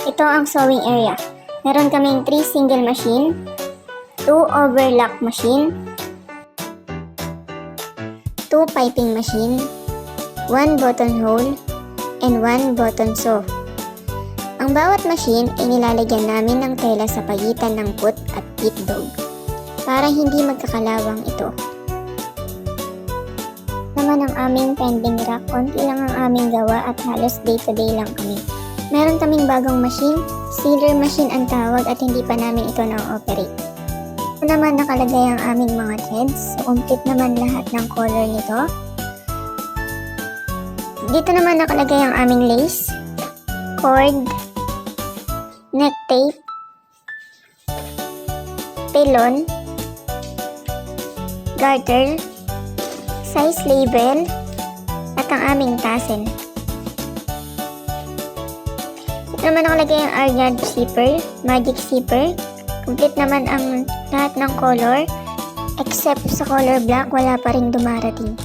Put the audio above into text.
Ito ang sewing area. Meron kaming 3 single machine, 2 overlock machine, 2 piping machine, 1 buttonhole, and 1 button sew. Ang bawat machine ay nilalagyan namin ng tela sa pagitan ng put at pit dog para hindi magkakalawang ito. Naman ang aming pending rack, konti lang ang aming gawa at halos day-to-day lang kami. Meron kaming bagong machine, sealer machine ang tawag at hindi pa namin ito na-operate. Ito naman nakalagay ang aming mga threads, so complete naman lahat ng color nito. Dito naman nakalagay ang aming lace, cord, neck tape, pilon, garter, size label, at ang aming tassel. Dito naman nakalagay ang Argand zipper, magic zipper. Complete naman ang lahat ng color, except sa color black, wala pa rin dumarating.